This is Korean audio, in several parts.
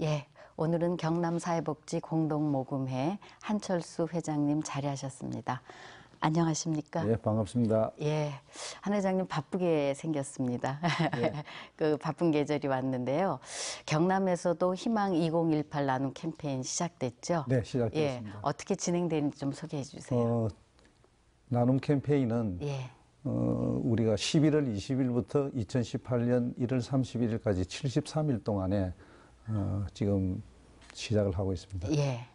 예, 오늘은 경남사회복지 공동모금회 한철수 회장님 자리하셨습니다. 안녕하십니까? 예, 반갑습니다. 예, 한 회장님 바쁘게 생겼습니다. 예. 그 바쁜 계절이 왔는데요. 경남에서도 희망 2018 나눔 캠페인 시작됐죠? 네, 시작됐습니다. 예, 어떻게 진행되는지 좀 소개해 주세요. 나눔 캠페인은 예, 우리가 11월 20일부터 2018년 1월 31일까지 73일 동안에 지금 시작을 하고 있습니다. 예.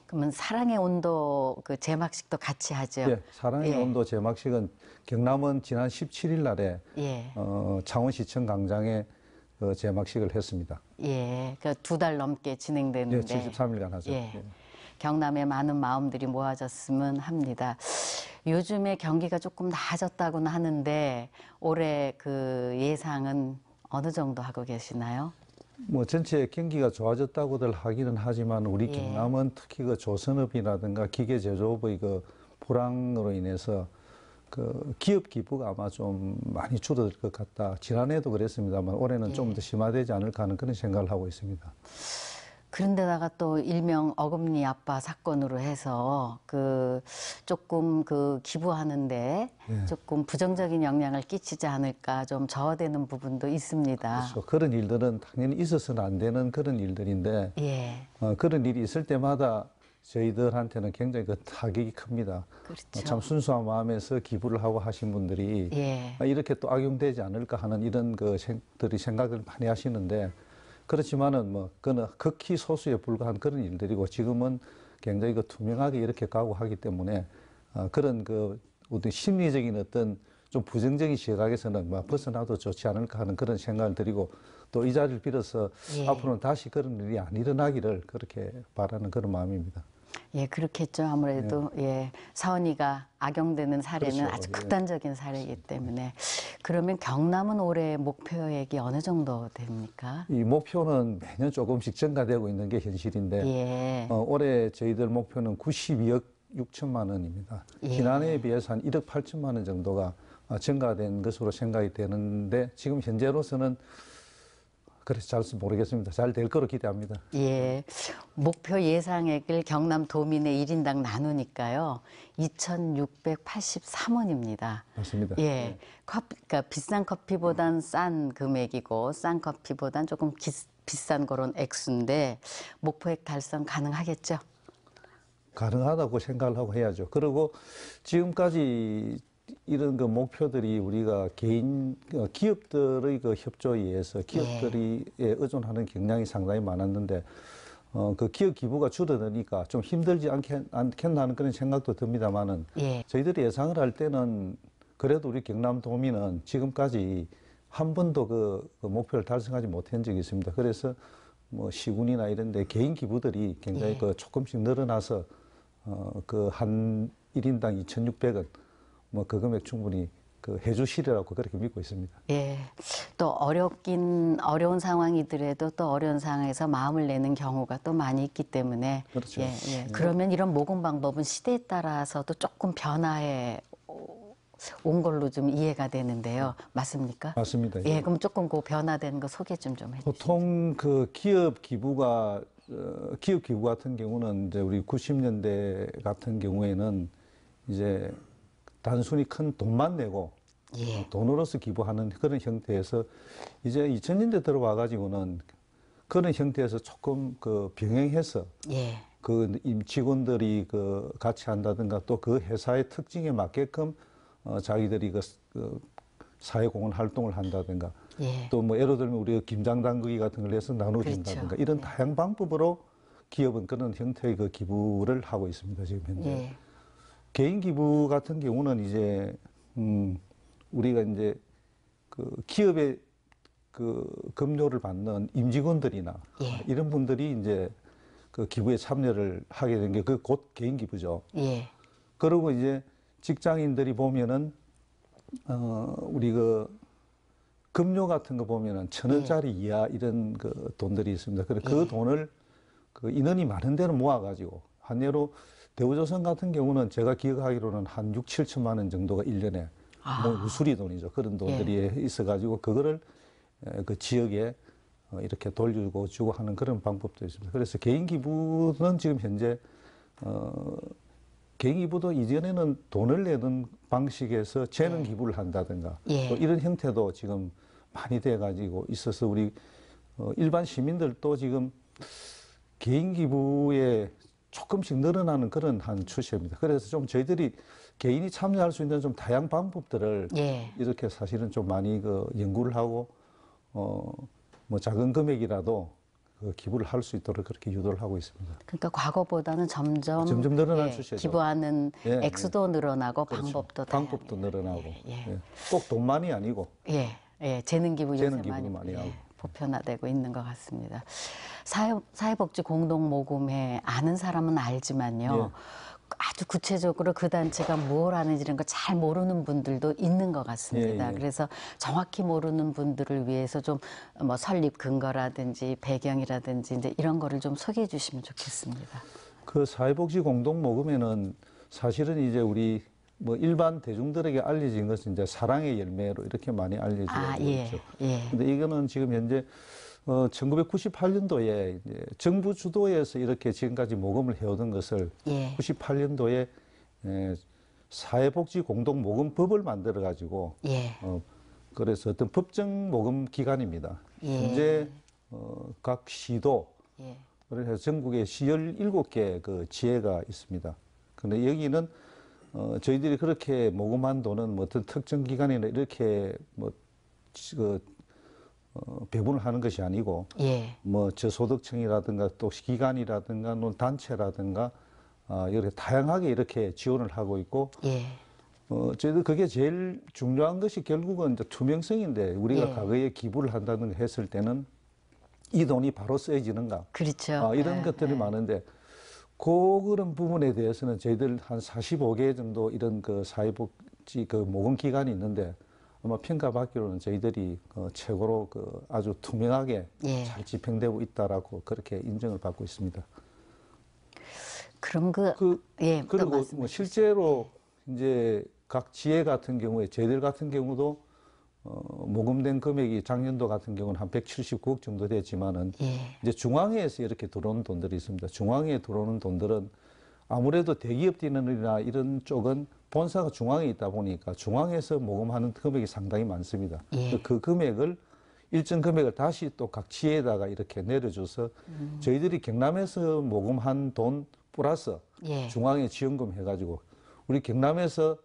그러면 사랑의 온도 그 제막식도 같이 하죠? 예, 사랑의 예. 온도 제막식은 경남은 지난 17일 날에 예. 창원시청 광장에 제막식을 했습니다. 예, 그 2달 넘게 진행됐는데. 예, 73일간 하죠. 예. 예. 경남에 많은 마음들이 모아졌으면 합니다. 요즘에 경기가 조금 나아졌다고는 하는데 올해 그 예상은 어느 정도 하고 계시나요? 뭐 전체 경기가 좋아졌다고들 하기는 하지만 우리 예. 경남은 특히 그 조선업이라든가 기계 제조업의 그 불황으로 인해서 그 기업 기부가 아마 좀 많이 줄어들 것 같다. 지난해도 그랬습니다만 올해는 좀 더 심화되지 않을까 하는 그런 생각을 하고 있습니다. 그런데다가 또 일명 어금니 아빠 사건으로 해서 그 조금 그 기부하는데 예. 조금 부정적인 영향을 끼치지 않을까 좀 저하되는 부분도 있습니다. 그렇죠. 그런 일들은 당연히 있어서는 안 되는 그런 일들인데 예, 그런 일이 있을 때마다 저희들한테는 굉장히 그 타격이 큽니다. 그렇죠. 참 순수한 마음에서 기부를 하고 하신 분들이 예, 이렇게 또 악용되지 않을까 하는 이런 생각을 많이 하시는데 그렇지만은 뭐 그는 극히 소수에 불과한 그런 일들이고 지금은 굉장히 그 투명하게 이렇게 가고 하기 때문에 그런 그 어떤 심리적인 어떤 좀 부정적인 시각에서는 뭐 벗어나도 좋지 않을까 하는 그런 생각을 드리고 또 이 자리를 빌어서 예. 앞으로는 다시 그런 일이 안 일어나기를 그렇게 바라는 그런 마음입니다. 예, 그렇겠죠. 아무래도 예, 사원이가 악용되는 사례는 그렇죠. 아주 예. 극단적인 사례이기 때문에 그러면 경남은 올해 목표액이 어느 정도 됩니까? 이 목표는 매년 조금씩 증가되고 있는 게 현실인데 예, 올해 저희들 목표는 92억 6천만 원입니다. 예. 지난해에 비해서 한 1억 8천만 원 정도가 증가된 것으로 생각이 되는데 지금 현재로서는 그래서 잘 모르겠습니다. 잘 될 거로 기대합니다. 예. 목표 예상액을 경남 도민의 1인당 나누니까요. 2,683원입니다. 맞습니다. 예. 그러니까 비싼 커피보단 싼 금액이고 싼 커피보단 조금 비싼 그런 액수인데 목표액 달성 가능하겠죠? 가능하다고 생각을 하고 해야죠. 그리고 지금까지 이런 그 목표들이 우리가 기업들의 그 협조에 의해서 기업들이 의존하는 경향이 상당히 많았는데 그 기업 기부가 줄어드니까 좀 힘들지 않겠나 하는 그런 생각도 듭니다만은 예. 저희들이 예상을 할 때는 그래도 우리 경남도민은 지금까지 한 번도 그 목표를 달성하지 못한 적이 있습니다. 그래서 뭐 시군이나 이런 데 개인 기부들이 굉장히 그 조금씩 늘어나서 그 한 1인당 2,600원 뭐 그 금액 충분히 그 해주시리라고 그렇게 믿고 있습니다. 예. 또 어려운 상황이더라도 또 어려운 상황에서 마음을 내는 경우가 또 많이 있기 때문에. 그렇죠. 예, 예. 그러면 이런 모금 방법은 시대에 따라서도 조금 변화해 온 걸로 좀 이해가 되는데요. 맞습니까? 맞습니다. 예, 그럼 조금 그 변화된 거 소개 좀 해주시죠. 보통 그 기업 기부 같은 경우는 이제 우리 90년대 같은 경우에는 이제 단순히 큰 돈만 내고 예. 돈으로서 기부하는 그런 형태에서 이제 2000년대 들어와 가지고는 그런 형태에서 조금 그 병행해서 예. 그 직원들이 그 같이 한다든가 또 그 회사의 특징에 맞게끔 자기들이 그 사회공헌 활동을 한다든가 예. 또 뭐 예를 들면 우리가 김장당구기 같은 걸 해서 나눠준다든가 그렇죠. 이런 다양한 방법으로 기업은 그런 형태의 그 기부를 하고 있습니다. 지금 현재. 예. 개인 기부 같은 경우는 이제 우리가 이제 그 기업의 그 급료를 받는 임직원들이나 이런 분들이 이제 그 기부에 참여를 하게 된 게 그 곧 개인 기부죠. 예. 그리고 이제 직장인들이 보면은 우리 그 급료 같은 거 보면은 1,000원짜리 이하 이런 그 돈들이 있습니다. 그래서 그 돈을 그 인원이 많은 데는 모아가지고 한 예로 대우조선 같은 경우는 제가 기억하기로는 한 6, 7천만 원 정도가 1년에 뭐 우수리 돈이죠. 그런 돈들이 있어가지고 그거를 그 지역에 이렇게 돌리고 주고 하는 그런 방법도 있습니다. 그래서 개인 기부는 지금 현재 개인 기부도 이전에는 돈을 내는 방식에서 재능 기부를 한다든가 예. 또 이런 형태도 지금 많이 돼 가지고 있어서 우리 일반 시민들도 지금 개인 기부에 조금씩 늘어나는 그런 한 추세입니다. 그래서 좀 저희들이 개인이 참여할 수 있는 좀 다양한 방법들을 예. 이렇게 사실은 좀 많이 연구를 하고 뭐 작은 금액이라도 기부를 할 수 있도록 그렇게 유도를 하고 있습니다. 그러니까 과거보다는 점점 늘어난 추세죠. 기부하는 예, 액수도 늘어나고 그렇죠. 방법도 방법도 늘어나고 예. 예. 꼭 돈만이 아니고 재능 기부 요새 재능 기부도 많이 하고. 보편화되고 있는 것 같습니다. 사회복지 공동 모금회 아는 사람은 알지만요. 아주 구체적으로 그 단체가 뭘 하는지 이런 거 잘 모르는 분들도 있는 것 같습니다. 그래서 정확히 모르는 분들을 위해서 좀 뭐 설립 근거라든지 배경이라든지 이제 이런 거를 좀 소개해 주시면 좋겠습니다. 그 사회복지 공동 모금회는 사실은 이제 우리 뭐 일반 대중들에게 알려진 것은 이제 사랑의 열매로 이렇게 많이 알려지고 있죠. 근데 이거는 지금 현재 1998년도에 이제 정부 주도에서 이렇게 지금까지 모금을 해오던 것을 98년도에 사회복지 공동 모금법을 만들어 가지고 그래서 어떤 법정 모금 기관입니다. 현재 각 시도 그래서 전국에 시 17개 그 지회가 있습니다. 그런데 여기는 저희들이 그렇게 모금한 돈은 뭐 어떤 특정 기관이나 이렇게 뭐 배분을 하는 것이 아니고 뭐 저소득층이라든가 또 기관이라든가 또 단체라든가 이렇게 다양하게 이렇게 지원을 하고 있고 저희들 그게 제일 중요한 것이 결국은 이제 투명성인데 우리가 과거에 기부를 한다는 거 했을 때는 이 돈이 바로 쓰여지는가 그렇죠. 이런 것들이 많은데 그런 부분에 대해서는 저희들 한 45개 정도 이런 그 사회복지 그 모금 기관이 있는데 아마 평가받기로는 저희들이 최고로 아주 투명하게 잘 집행되고 있다라고 그렇게 인정을 받고 있습니다. 그럼 그리고 뭐 실제로 이제 각 지회 같은 경우에 저희들 같은 경우도 모금된 금액이 작년도 같은 경우는 한 179억 정도 됐지만은 이제 중앙회에서 이렇게 들어오는 돈들이 있습니다. 중앙회에 들어오는 돈들은 아무래도 대기업들이나 이런 쪽은 본사가 중앙에 있다 보니까 중앙에서 모금하는 금액이 상당히 많습니다. 그 금액을 일정 금액을 다시 또 각 지회에다가 이렇게 내려줘서 저희들이 경남에서 모금한 돈 플러스 중앙에 지원금 해가지고 우리 경남에서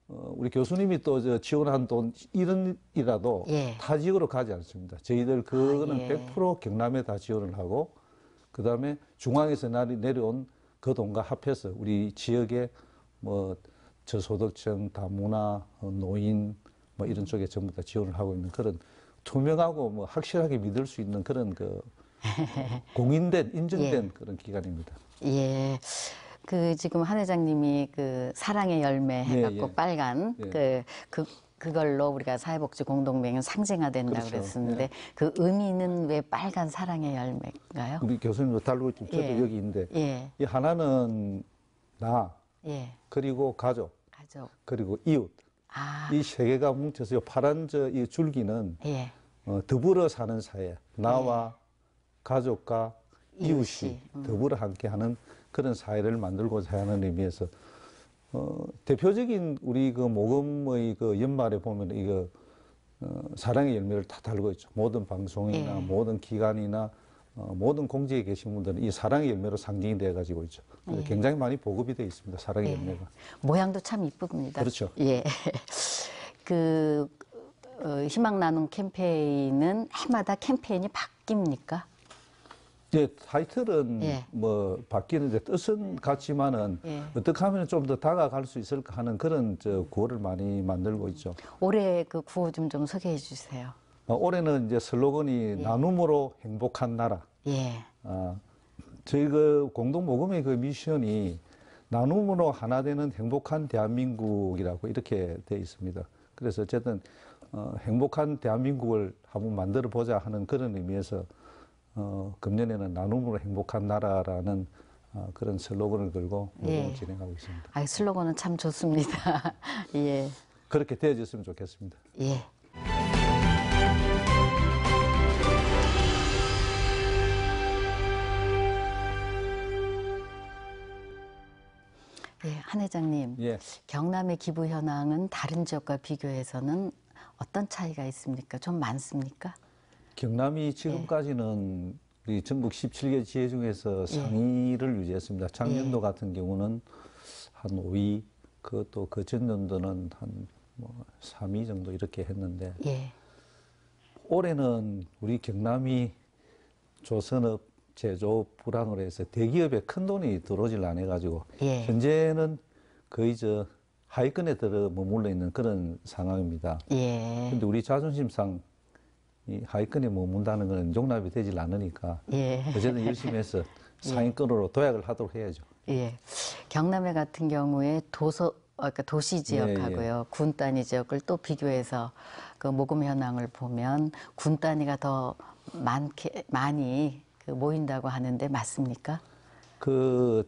우리 교수님이 또 지원한 돈 1원이라도 타 지역으로 가지 않습니다. 저희들 그거는 100% 경남에 다 지원을 하고 그다음에 중앙에서 내려온 그 돈과 합해서 우리 지역에 뭐 저소득층, 다문화, 노인 뭐 이런 쪽에 전부 다 지원을 하고 있는 그런 투명하고 뭐 확실하게 믿을 수 있는 그런 공인된 인정된 그런 기관입니다. 지금 한 회장님이 그 사랑의 열매 해갖고 빨간 그걸로 우리가 사회복지 공동맹은 상징화된다고 그랬었는데 그 의미는 왜 빨간 사랑의 열매인가요? 우리 교수님도 달고 있죠. 저도 여기 있는데 이 하나는 나 그리고 가족 그리고 이웃 이 세 개가 뭉쳐서 파란 이 줄기는 더불어 사는 사회 나와 가족과 이웃이 더불어 함께하는 그런 사회를 만들고자 하는 의미에서 대표적인 우리 그 모금의 그 연말에 보면 이거 사랑의 열매를 다 달고 있죠. 모든 방송이나 모든 기관이나 모든 공직에 계신 분들은 이 사랑의 열매로 상징이 되어 가지고 있죠. 굉장히 많이 보급이 되어 있습니다. 사랑의 열매가. 모양도 참 이쁩니다. 그렇죠. 희망 나눔 캠페인은 해마다 캠페인이 바뀝니까? 타이틀은 뭐 바뀌는데 뜻은 같지만은 어떻게 하면 좀 더 다가갈 수 있을까 하는 그런 구호를 많이 만들고 있죠. 올해 그 구호 좀 소개해 주세요. 올해는 이제 슬로건이 나눔으로 행복한 나라. 저희 그 공동 모금의 그 미션이 나눔으로 하나 되는 행복한 대한민국이라고 이렇게 되어 있습니다. 그래서 어쨌든 행복한 대한민국을 한번 만들어 보자 하는 그런 의미에서 금년에는 나눔으로 행복한 나라라는 그런 슬로건을 걸고 모금을 진행하고 있습니다. 슬로건은 참 좋습니다. 그렇게 되어졌으면 좋겠습니다. 예, 한 회장님, 예. 경남의 기부 현황은 다른 지역과 비교해서는 어떤 차이가 있습니까? 좀 많습니까? 경남이 지금까지는 우리 전국 17개 지회 중에서 상위를 유지했습니다. 작년도 같은 경우는 한 5위, 그것도 그 전년도는 한 뭐 3위 정도 이렇게 했는데 예, 올해는 우리 경남이 조선업, 제조업 불황으로 해서 대기업에 큰 돈이 들어오질 않아가지고 예. 현재는 거의 하위권에 들어 머물러 있는 그런 상황입니다. 예, 근데 우리 자존심상 이 하위권에 머문다는 것은 용납이 되질 않으니까 예. 어쨌든 열심히 해서 상위권으로 도약을 하도록 해야죠. 예. 경남에 같은 경우에 그러니까 도시 지역하고요, 군 단위 지역을 또 비교해서 그 모금 현황을 보면 군 단위가 더 많이 그 모인다고 하는데 맞습니까? 그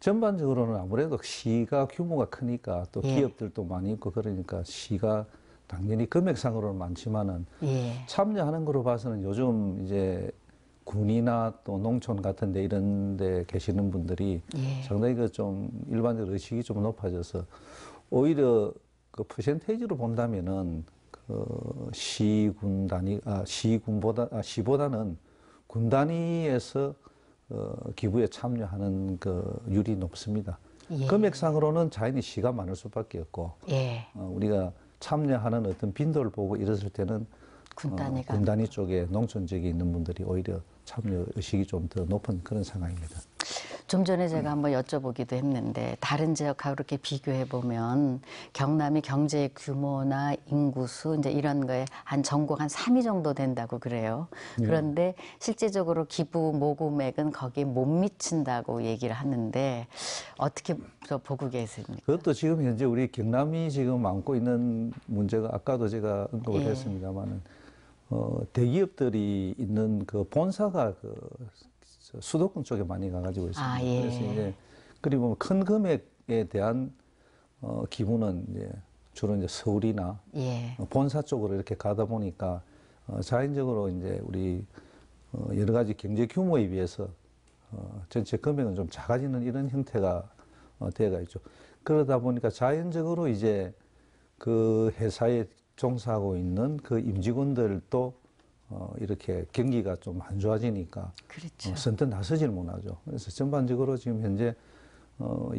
전반적으로는 아무래도 시가 규모가 크니까 또 예. 기업들도 많이 있고 그러니까 시가 당연히 금액상으로는 많지만은 예, 참여하는 거로 봐서는 요즘 이제 군이나 또 농촌 같은 데 이런 데 계시는 분들이 예. 상당히 그 좀 일반적 의식이 좀 높아져서 오히려 그 퍼센테이지로 본다면은 그 시군 단위 시보다는 군 단위에서 기부에 참여하는 그 율이 높습니다. 예. 금액상으로는 자연히 시가 많을 수밖에 없고 예. 우리가 참여하는 어떤 빈도를 보고 이랬을 때는 군 단위가. 군 단위 쪽에 농촌 지역에 있는 분들이 오히려 참여 의식이 좀 더 높은 그런 상황입니다. 좀 전에 제가 한번 여쭤보기도 했는데 다른 지역하고 이렇게 비교해 보면 경남이 경제 규모나 인구수 이제 이런 거에 한 전국 한 3위 정도 된다고 그래요. 그런데 실제적으로 기부 모금액은 거기에 못 미친다고 얘기를 하는데 어떻게 보고 계십니까? 그것도 지금 현재 우리 경남이 지금 안고 있는 문제가 아까도 제가 언급을 예. 했습니다만은 대기업들이 있는 그 본사가 그 수도권 쪽에 많이 가가지고 있습니다. 아, 예. 그래서 이제 그리고 큰 금액에 대한 기부는 이제 주로 이제 서울이나 예. 본사 쪽으로 이렇게 가다 보니까 자연적으로 이제 우리 여러 가지 경제 규모에 비해서 전체 금액은 좀 작아지는 이런 형태가 되어가 있죠. 그러다 보니까 자연적으로 이제 그 회사에 종사하고 있는 그 임직원들도 이렇게 경기가 좀 안 좋아지니까 그렇죠. 선뜻 나서질 못하죠. 그래서 전반적으로 지금 현재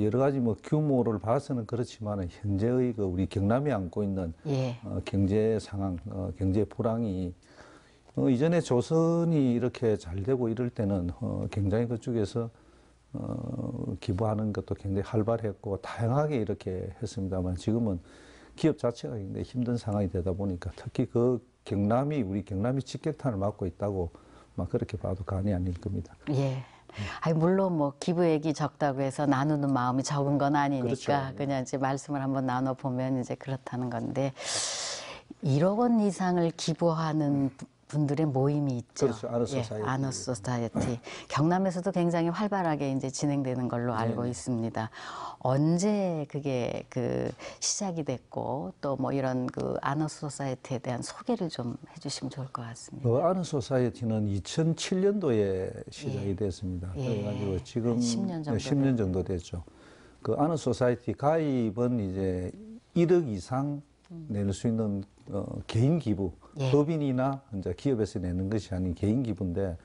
여러 가지 뭐 규모를 봐서는 그렇지만 현재의 그 우리 경남이 안고 있는 예. 경제 상황, 경제 불황이 이전에 조선이 이렇게 잘 되고 이럴 때는 굉장히 그쪽에서 기부하는 것도 굉장히 활발했고 다양하게 이렇게 했습니다만 지금은 기업 자체가 굉장히 힘든 상황이 되다 보니까 특히 그 우리 경남이 직격탄을 맞고 있다고 막 그렇게 봐도 과언이 아닐 겁니다. 예. 아니, 물론 뭐 기부액이 적다고 해서 나누는 마음이 적은 건 아니니까 그렇죠. 그냥 이제 말씀을 한번 나눠보면 이제 그렇다는 건데 1억 원 이상을 기부하는 분들의 모임이 있죠. 그렇죠. 아너소사이어티. 예, 아너소사이어티. 경남에서도 굉장히 활발하게 이제 진행되는 걸로 알고 네네. 있습니다. 언제 그게 그 시작이 됐고 또 뭐 이런 그 아너소사이어티에 대한 소개를 좀 해주시면 좋을 것 같습니다. 아너소사이어티는 2007년도에 시작이 예. 됐습니다. 예. 그래가지고 지금 한 10년 정도 10년 정도 됐죠. 그 아너소사이어티 가입은 이제 1억 이상 낼 수 있는 개인 기부, 예. 법인이나 이제 기업에서 내는 것이 아닌 개인 기부인데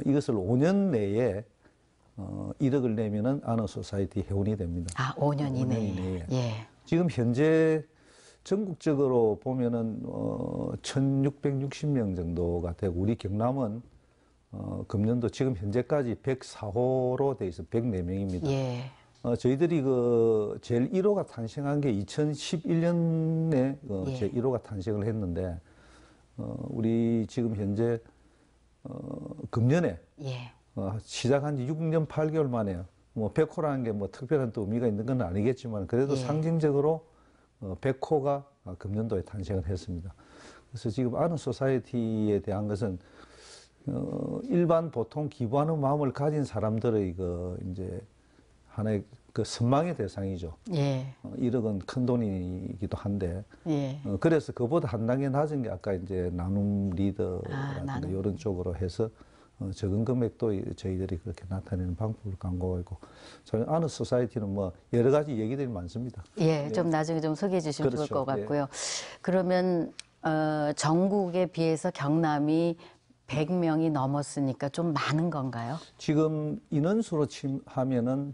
이것을 5년 내에 1억을 내면은 아너소사이어티 회원이 됩니다. 아, 5년 5년 이내에. 이내에. 예. 지금 현재 전국적으로 보면은 1,660명 정도가 되고 우리 경남은 금년도 지금 현재까지 104호로 돼 있어 104명입니다. 예. 저희들이 그 제일 1호가 탄생한 게 2011년에 예. 제 1호가 탄생을 했는데 우리 지금 현재 금년에 예. 시작한 지 6년 8개월 만에 뭐 100호라는 게 뭐 특별한 또 의미가 있는 건 아니겠지만 그래도 예. 상징적으로 100호가 금년도에 탄생을 했습니다. 그래서 지금 아너소사이어티에 대한 것은 일반 보통 기부하는 마음을 가진 사람들의 그 이제 하나의 그 선망의 대상이죠. 예. 1억은 큰 돈이기도 한데 예. 그래서 그보다 한 단계 낮은 게 아까 이제 나눔 리더라든가 나눔. 이런 쪽으로 해서 적은 금액도 저희들이 그렇게 나타내는 방법을 강구하고 있고, 저희 아너 소사이티는 뭐 여러 가지 얘기들이 많습니다. 예, 좀 나중에 좀 소개해 주시면 좋을 그렇죠. 것 같고요. 그러면 전국에 비해서 경남이 100명이 넘었으니까 좀 많은 건가요? 지금 인원수로 하면은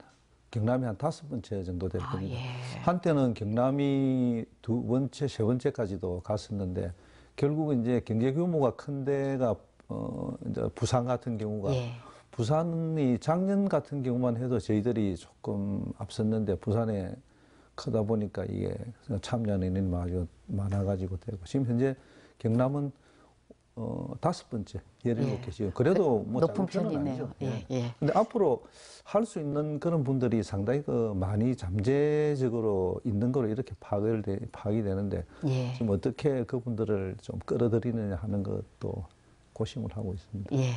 경남이 한 5번째 정도 될 겁니다. 예. 한때는 경남이 2번째, 3번째까지도 갔었는데, 결국은 이제 경제 규모가 큰 데가 이제 부산 같은 경우가, 예. 부산이 작년 같은 경우만 해도 저희들이 조금 앞섰는데, 부산에 크다 보니까 이게 참여하는 인원이 아주 많아가지고 되고, 지금 현재 경남은 5번째, 17개 지금 그래도 뭐 높은 작은 편은 편이네요. 아니죠. 예, 예. 근데 앞으로 할 수 있는 그런 분들이 상당히 많이 잠재적으로 있는 거로 이렇게 파악이 되는데, 예. 지금 어떻게 그분들을 좀 끌어들이느냐 하는 것도 고심을 하고 있습니다. 예.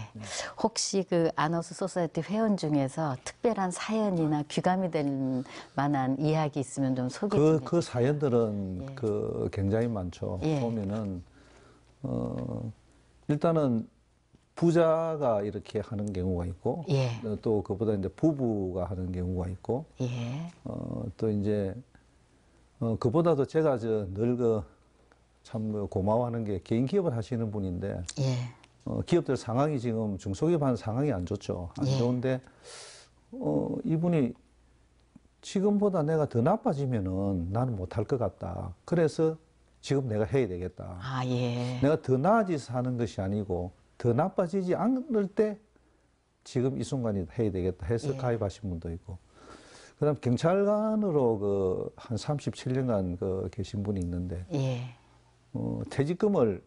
혹시 그 아너스 소사이티 회원 중에서 특별한 사연이나 귀감이 될 만한 이야기 있으면 좀 소개 좀 그 사연들은 예. 굉장히 많죠. 예. 보면은 일단은 부자가 이렇게 하는 경우가 있고, 예. 또 그보다 이제 부부가 하는 경우가 있고, 예. 또 이제 그보다도 제가 늘 참 고마워하는 게 개인 기업을 하시는 분인데, 예. 기업들 상황이 지금 중소기업 하는 상황이 안 좋죠. 안 예. 좋은데 이분이 지금보다 내가 더 나빠지면은 나는 못할 것 같다. 그래서 지금 내가 해야 되겠다. 아, 예. 내가 더 나아져서 하는 것이 아니고 더 나빠지지 않을 때 지금 이 순간이 해야 되겠다 해서 예. 가입하신 분도 있고, 그다음 경찰관으로 한 37년간 계신 분이 있는데, 예. 퇴직금이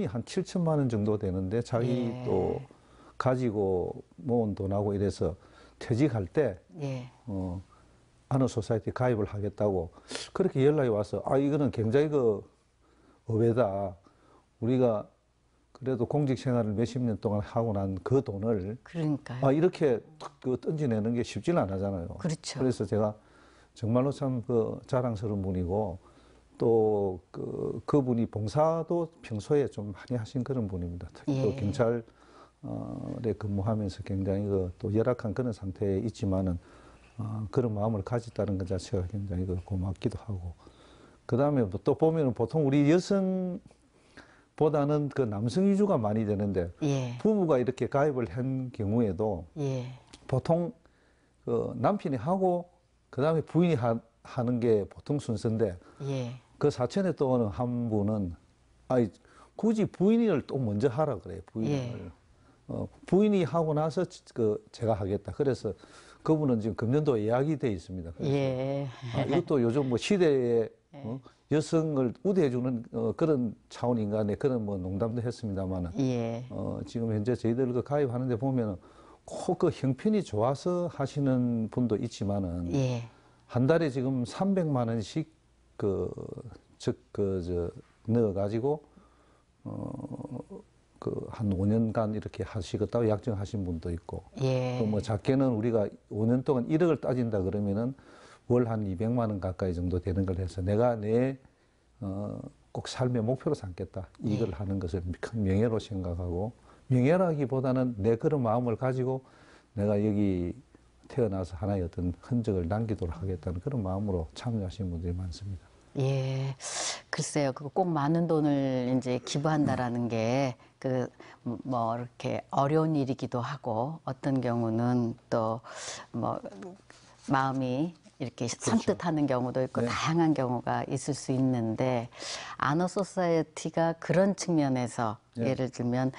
한 7천만 원 정도 되는데 자기 예. 또 가지고 모은 돈하고 이래서 퇴직할 때 예. 아너 소사이티 가입을 하겠다고 그렇게 연락이 와서, 이거는 굉장히 의외다. 우리가 그래도 공직 생활을 몇십 년 동안 하고 난 그 돈을 그러니까요. 이렇게 던지내는 게 쉽지는 않잖아요. 그렇죠. 그래서 제가 정말로 참 자랑스러운 분이고, 또 그분이 봉사도 평소에 좀 많이 하신 그런 분입니다. 특히 또 예. 경찰에 근무하면서 굉장히 또 열악한 그런 상태에 있지만은 그런 마음을 가졌다는 것 자체가 굉장히 고맙기도 하고, 그 다음에 또 보면은 보통 우리 여성보다는 남성 위주가 많이 되는데, 예. 부부가 이렇게 가입을 한 경우에도 예. 보통 남편이 하고 그 다음에 부인이 하는 게 보통 순서인데, 예. 그 사천에 또 오는 한 분은 굳이 부인을 또 먼저 하라 그래요. 부인을. 예. 부인이 하고 나서 제가 하겠다. 그래서 그분은 지금 금년도 예약이 돼 있습니다. 그래서 예. 이것도 요즘 뭐 시대에 여성을 우대해주는 그런 차원인가, 네, 그런 농담도 했습니다만은, 예. 지금 현재 저희들 가입하는데 보면은 꼭 형편이 좋아서 하시는 분도 있지만은, 예. 한 달에 지금 300만 원씩 넣어가지고 한 5년간 이렇게 하시겠다고 약정하신 분도 있고, 예. 또 뭐 작게는 우리가 5년 동안 1억을 따진다 그러면은 월 한 200만 원 가까이 정도 되는 걸 해서 내가 꼭 삶의 목표로 삼겠다, 이걸 하는 것을 큰 명예로 생각하고, 명예라기보다는 내 그런 마음을 가지고 내가 여기 태어나서 하나의 어떤 흔적을 남기도록 하겠다는 그런 마음으로 참여하시는 분들이 많습니다. 예, 글쎄요, 그거 꼭 많은 돈을 이제 기부한다라는 게 뭐 이렇게 어려운 일이기도 하고, 어떤 경우는 또 뭐 마음이 이렇게 산뜻하는 경우도 있고, 네. 다양한 경우가 있을 수 있는데, 아너 소사이어티가 그런 측면에서 네. 예를 들면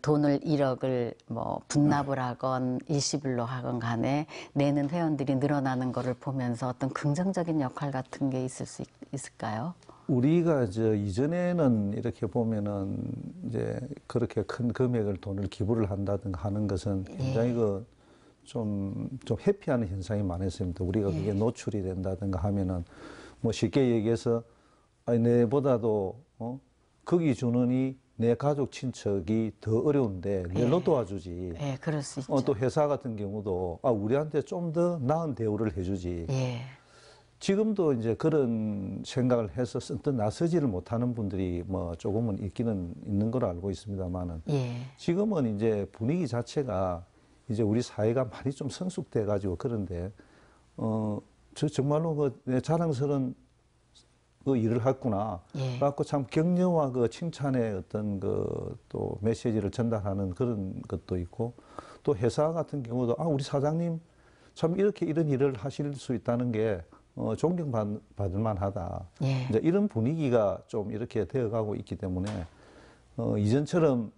돈을 1억을 뭐 분납을 하건 일시불로 하건 간에 내는 회원들이 늘어나는 거를 보면서 어떤 긍정적인 역할 같은 게 있을 수 있을까요? 우리가 이전에는 이렇게 보면은 이제 그렇게 큰 금액을 돈을 기부를 한다든가 하는 것은 굉장히 좀 회피하는 현상이 많았습니다. 우리가 그게 노출이 된다든가 하면은 뭐 쉽게 얘기해서 내보다도 거기 주느니 내 가족 친척이 더 어려운데 내로 도와주지. 예, 그럴 수 있죠. 또 회사 같은 경우도 우리한테 좀 더 나은 대우를 해주지. 예. 지금도 이제 그런 생각을 해서 선뜻 나서지를 못하는 분들이 뭐 조금은 있기는 있는 걸로 알고 있습니다만은 예. 지금은 이제 분위기 자체가 이제 우리 사회가 많이 좀 성숙돼 가지고 그런데 저 정말로 내 자랑스러운 그 일을 했구나. 예. 그래갖고 참 격려와 그 칭찬의 어떤 그 또 메시지를 전달하는 그런 것도 있고 또 회사 같은 경우도 우리 사장님 참 이렇게 이런 일을 하실 수 있다는 게 존경받을 만하다. 예. 이제 이런 분위기가 좀 이렇게 되어가고 있기 때문에 이전처럼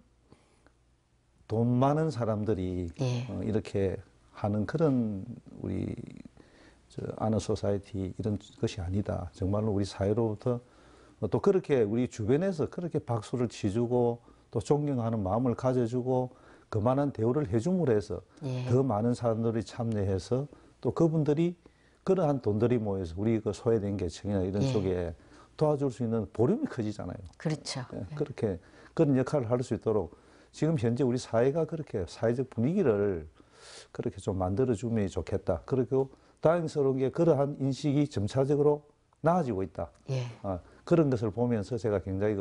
돈 많은 사람들이 예. 이렇게 하는 그런 우리 아너 소사이티 이런 것이 아니다. 정말로 우리 사회로부터 또 그렇게 우리 주변에서 그렇게 박수를 치주고 또 존경하는 마음을 가져주고 그만한 대우를 해줌으로 해서 예. 더 많은 사람들이 참여해서 또 그분들이 그러한 돈들이 모여서 우리 그 소외된 계층이나 이런 예. 쪽에 도와줄 수 있는 보탬이 커지잖아요. 그렇죠. 예, 그렇게 그런 역할을 할 수 있도록 지금 현재 우리 사회가 그렇게 사회적 분위기를 그렇게 좀 만들어주면 좋겠다. 그리고 다행스러운 게 그러한 인식이 점차적으로 나아지고 있다. 예. 그런 것을 보면서 제가 굉장히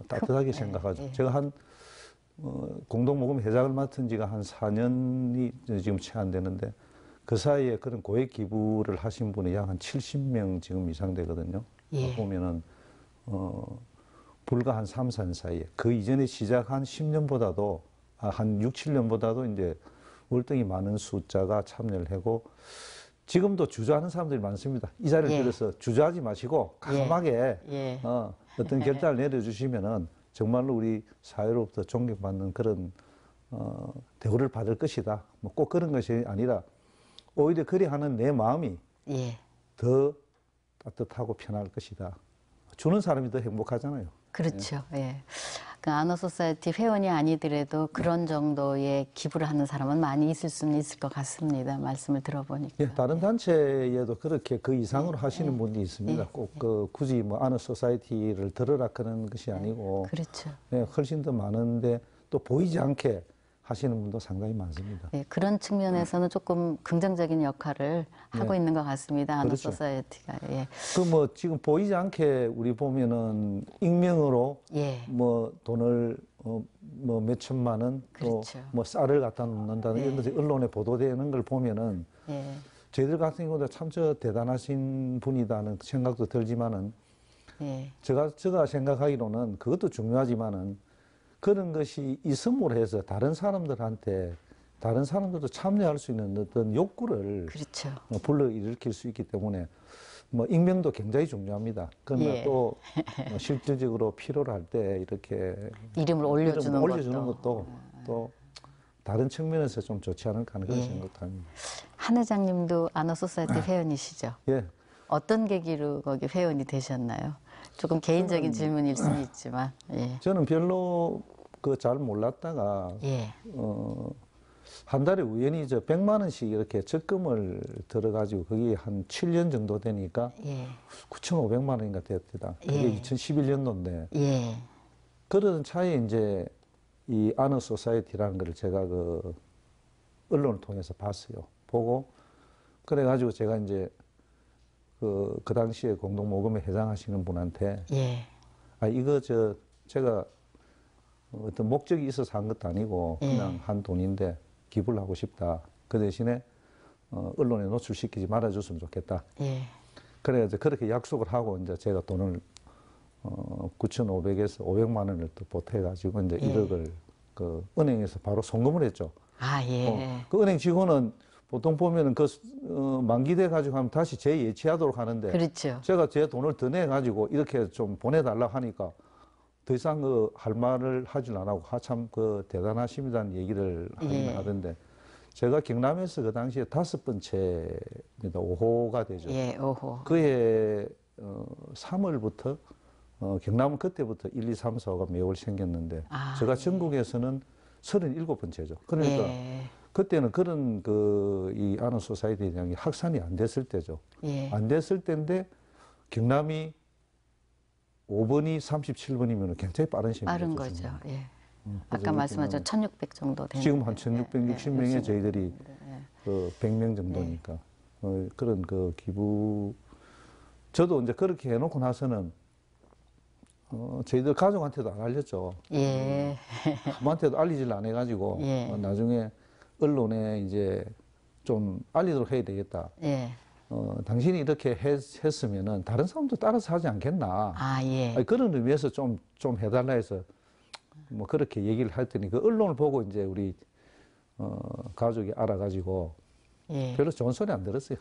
따뜻하게 생각하죠. 예. 제가 공동모금 회장을 맡은 지가 한 4년이 지금 채 안 되는데 그 사이에 그런 고액 기부를 하신 분이 약 한 70명 지금 이상 되거든요. 예. 보면은 불과 한 3, 4년 사이에 그 이전에 시작한 10년보다도 한 6, 7년보다도 이제 월등히 많은 숫자가 참여를 하고 지금도 주저하는 사람들이 많습니다. 이 자리를 예. 빌어서 주저하지 마시고 과감하게 예. 어떤 결단을 내려주시면은 정말로 우리 사회로부터 존경받는 그런 대우를 받을 것이다. 뭐 꼭 그런 것이 아니라 오히려 그리 하는 내 마음이 예. 더 따뜻하고 편할 것이다. 주는 사람이 더 행복하잖아요. 그렇죠. 예. 그 아너소사이티 회원이 아니더라도 그런 정도의 기부를 하는 사람은 많이 있을 수는 있을 것 같습니다. 말씀을 들어보니까. 예, 다른 단체에도 그렇게 그 이상으로 하시는 분이 있습니다. 꼭 굳이 뭐 아너소사이티를 들으라 그런 것이 아니고 그렇죠. 예, 훨씬 더 많은데 또 보이지 않게 하시는 분도 상당히 많습니다. 예, 그런 측면에서는 조금 긍정적인 역할을 하고 있는 것 같습니다. 그렇죠. 아너소사이티가. 예. 그 뭐 지금 보이지 않게 우리 보면은 익명으로 예. 뭐 돈을 뭐 몇 천만 원 또 그렇죠. 뭐 쌀을 갖다 놓는다는 이런 것이 언론에 보도되는 걸 보면은 예. 저희들 같은 경우도 참 저 대단하신 분이다는 생각도 들지만은 예. 제가 생각하기로는 그것도 중요하지만은 그런 것이 있음으로 해서 다른 사람들도 참여할 수 있는 어떤 욕구를 그렇죠. 불러일으킬 수 있기 때문에 뭐 익명도 굉장히 중요합니다. 그러나 예. 또 실질적으로 필요로 할 때 이렇게 이름을 올려주는 것도 또 다른 측면에서 좀 좋지 않을까 하는 그런 예. 생각도 합니다. 한 회장님도 아너소사이티 회원이시죠? 예. 어떤 계기로 거기 회원이 되셨나요? 조금 개인적인 질문일 수는 있지만. 예. 저는 별로 잘 몰랐다가 예. 한 달에 우연히 100만 원씩 이렇게 적금을 들어가지고 그게 한 7년 정도 되니까 예. 9,500만 원인가 됐다. 그게 예. 2011년도인데 예. 그러던 차에 이제 이 아너 소사이티라는 걸 제가 언론을 통해서 봤어요. 보고 그래가지고 제가 이제 그 당시에 공동모금회 회장하시는 분한테 예. 이거 제가 어떤 목적이 있어서 한 것도 아니고 그냥 한 돈인데 기부를 하고 싶다. 그 대신에 언론에 노출시키지 말아줬으면 좋겠다. 예. 그래서 그렇게 약속을 하고 이제 제가 돈을 9,500에서 500만 원을 또 보태가지고 이제 1억을 그 은행에서 바로 송금을 했죠. 아, 예. 그 은행 직원은 보통 보면은 만기돼 가지고 하면 다시 재예치하도록 하는데 그렇죠. 제가 제 돈을 더 내 가지고 이렇게 좀 보내달라고 하니까 더 이상 할 말을 하질 안 하고 참 대단하십니다는 얘기를 하던데 제가 경남에서 그 당시에 5번째입니다. 5호가 되죠. 예, 5호. 그해 3월부터 경남은 그때부터 1, 2, 3, 4호가 매월 생겼는데 제가 전국에서는 37번째죠. 그러니까 예. 그때는 그런 이 아너 소사이티에 대한 게 확산이 안 됐을 때죠. 예. 안 됐을 때인데 경남이 5번이 37번이면 굉장히 빠른 시간이죠. 빠른 거죠. 예. 그래서 아까 말씀하신 1,600 정도 되는. 지금 한 1,660명에 저희들이 100명 정도니까. 그런 그 기부 저도 이제 그렇게 해놓고 나서는 저희들 가족한테도 안 알렸죠. 예. 아무한테도 알리질 안 해가지고 예. 나중에 언론에 이제 좀 알리도록 해야 되겠다. 예. 당신이 이렇게 했으면은 다른 사람도 따라서 하지 않겠나. 아, 예. 아니, 그런 의미에서 좀 해달라 해서 뭐 그렇게 얘기를 했더니 그 언론을 보고 이제 우리 가족이 알아가지고 예. 별로 좋은 소리 안 들었어요.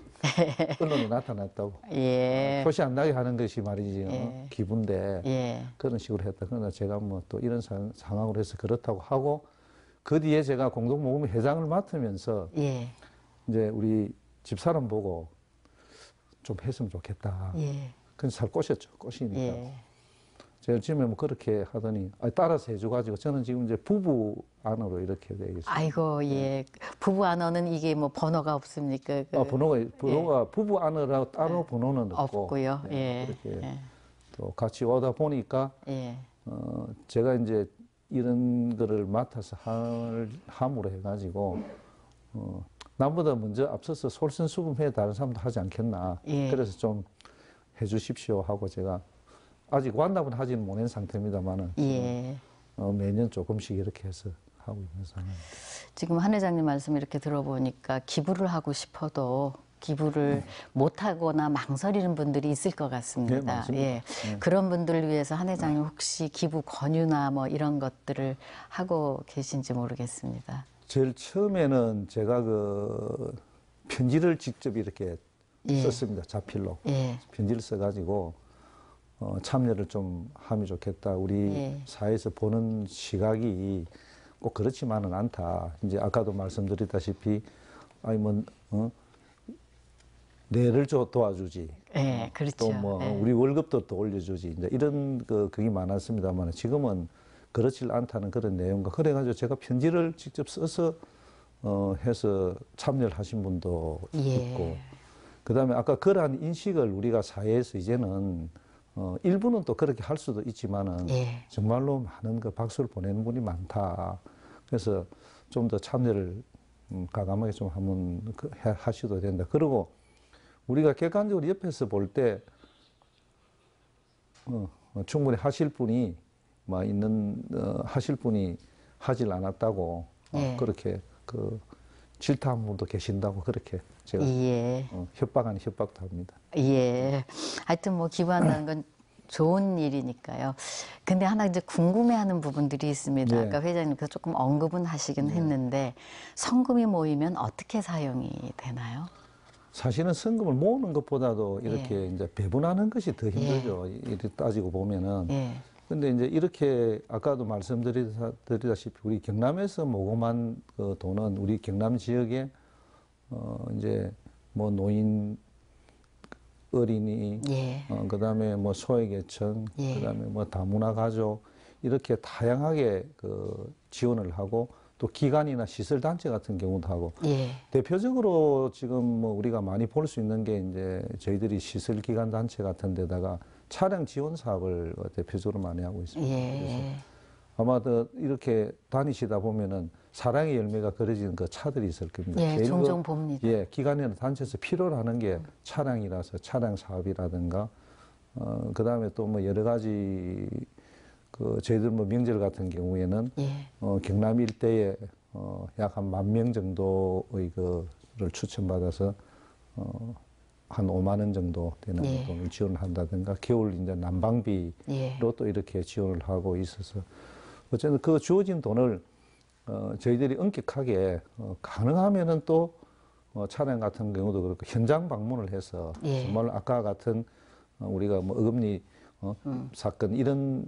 언론에 나타났다고. 예. 표시 안 나게 하는 것이 말이지 예. 기부인데 예. 그런 식으로 했다. 그러나 제가 뭐 또 이런 상황으로 해서 그렇다고 하고 그 뒤에 제가 공동모금 회장을 맡으면서 예. 이제 우리 집사람 보고 좀 했으면 좋겠다. 예. 그래서 잘 꼬셨죠. 꼬시니까. 예. 제가 요즘에 뭐 그렇게 하더니 따라서 해줘가지고 저는 지금 이제 부부 안으로 이렇게 돼 있어요. 아이고, 예. 부부 안어는 이게 뭐 번호가 없습니까? 번호가 부부 안으로 따로 번호는 없고. 없고요. 네, 예. 그렇게 예. 또 같이 오다 보니까 예. 제가 이제 이런 거를 맡아서 함으로 해가지고 남보다 먼저 앞서서 솔선수범해 다른 사람도 하지 않겠나. 예. 그래서 좀 해주십시오 하고 제가 아직 완납은 하지는 못한 상태입니다만은 예. 매년 조금씩 이렇게 해서 하고 있는 상황입니다. 지금 한 회장님 말씀 이렇게 들어보니까 기부를 하고 싶어도 기부를 못하거나 망설이는 분들이 있을 것 같습니다. 네, 맞습니다. 예. 그런 분들을 위해서 한 회장님 혹시 기부 권유나 뭐 이런 것들을 하고 계신지 모르겠습니다. 제일 처음에는 제가 그 편지를 직접 이렇게 예. 썼습니다. 자필로. 예. 편지를 써가지고 참여를 좀 하면 좋겠다. 우리 예. 사회에서 보는 시각이 꼭 그렇지만은 않다. 이제 아까도 말씀드렸다시피 아니 뭐 뇌를 도와주지. 예, 그렇죠. 또 뭐 예. 우리 월급도 또 올려주지. 이제 이런 그게 많았습니다만 지금은 그렇지 않다는 그런 내용과 그래가지고 제가 편지를 직접 써서 해서 참여를 하신 분도 예. 있고. 그다음에 아까 그러한 인식을 우리가 사회에서 이제는 일부는 또 그렇게 할 수도 있지만은 예. 정말로 많은 그 박수를 보내는 분이 많다. 그래서 좀 더 참여를 과감하게 좀 한번 하셔도 된다. 그리고 우리가 객관적으로 옆에서 볼 때 충분히 하실 분이 막 있는 하실 분이 하질 않았다고 예. 그렇게 그 질타한 분도 계신다고 그렇게 제가 예. 협박 아닌 협박도 합니다. 예. 하여튼 뭐 기부한다는 건 좋은 일이니까요. 근데 하나 이제 궁금해하는 부분들이 있습니다. 네. 아까 회장님께서 조금 언급은 하시긴 했는데 성금이 모이면 어떻게 사용이 되나요? 사실은 성금을 모으는 것보다도 이렇게 이제 배분하는 것이 더 힘들죠. 이렇게 따지고 보면은. 예. 근데 이제 이렇게 아까도 말씀드리다시피 우리 경남에서 모금한 그 돈은 우리 경남 지역에 이제 뭐 노인 어린이, 예. 그다음에 뭐 소외계층, 예. 그다음에 뭐 다문화 가족 이렇게 다양하게 그 지원을 하고 또 기관이나 시설 단체 같은 경우도 하고 예. 대표적으로 지금 뭐 우리가 많이 볼 수 있는 게 이제 저희들이 시설 기관 단체 같은 데다가 차량 지원 사업을 대표적으로 많이 하고 있습니다. 그래서 예. 아마 더 이렇게 다니시다 보면은 사랑의 열매가 그려지는 그 차들이 있을 겁니다. 예, 제일 종종 봅니다. 예, 기관이나 단체에서 필요로 하는 게 차량이라서 차량 사업이라든가, 그 다음에 또 뭐 여러 가지 그 저희들 뭐 명절 같은 경우에는 예. 경남 일대에 약 한 10,000명 정도의 그를 추천받아서 한 5만 원 정도 되는 예. 돈을 지원한다든가 겨울 이제 난방비로 예. 또 이렇게 지원을 하고 있어서 어쨌든 그 주어진 돈을 저희들이 엄격하게 가능하면은 또 차량 같은 경우도 그렇고 현장 방문을 해서 예. 정말 아까 같은 우리가 뭐 어금니 사건 이런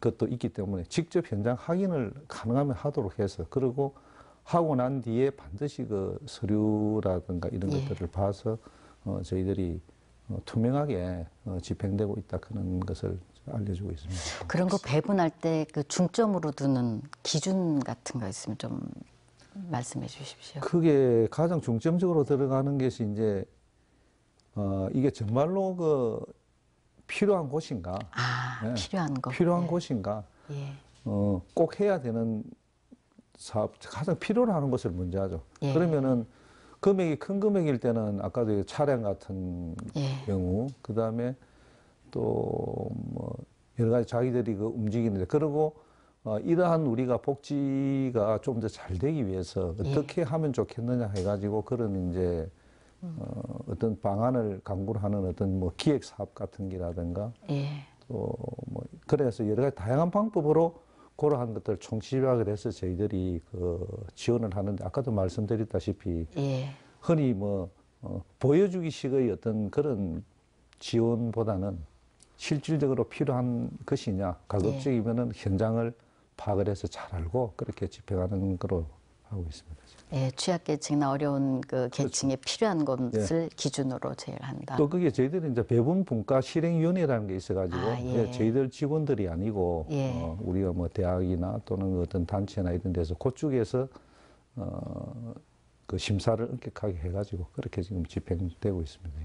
것도 있기 때문에 직접 현장 확인을 가능하면 하도록 해서 그리고 하고 난 뒤에 반드시 그 서류라든가 이런 예. 것들을 봐서 저희들이 투명하게 집행되고 있다 그런 것을 알려주고 있습니다. 그런 거 배분할 때 그 중점으로 두는 기준 같은 거 있으면 좀 말씀해 주십시오. 그게 가장 중점적으로 들어가는 것이 이제 이게 정말로 그 필요한 곳인가? 아, 네. 필요한 거. 필요한 예. 곳인가? 예. 꼭 해야 되는 사업 가장 필요로 하는 것을 먼저 하죠. 예. 그러면은 금액이 큰 금액일 때는 아까도 차량 같은 예. 경우, 그 다음에 또 뭐 여러 가지 자기들이 그 움직이는데, 그리고 이러한 우리가 복지가 좀 더 잘 되기 위해서 어떻게 하면 좋겠느냐 해가지고 그런 이제 어떤 방안을 강구를 하는 어떤 뭐 기획 사업 같은 게라든가 예. 또 뭐 그래서 여러 가지 다양한 방법으로 그러한 것들 총집약을 해서 저희들이 그 지원을 하는데, 아까도 말씀드렸다시피 예. 흔히 뭐 보여주기식의 어떤 그런 지원보다는 실질적으로 필요한 것이냐, 가급적이면은 현장을 파악을 해서 잘 알고 그렇게 집행하는 거로 하고 있습니다. 예, 취약계층이나 어려운 그 계층에 필요한 것을 예. 기준으로 제일 한다. 또 그게 저희들이 이제 배분분과 실행위원회라는 게 있어가지고 예. 저희들 직원들이 아니고 예. 우리가 뭐 대학이나 또는 어떤 단체나 이런 데서 그쪽에서 그 심사를 엄격하게 해가지고 그렇게 지금 집행되고 있습니다.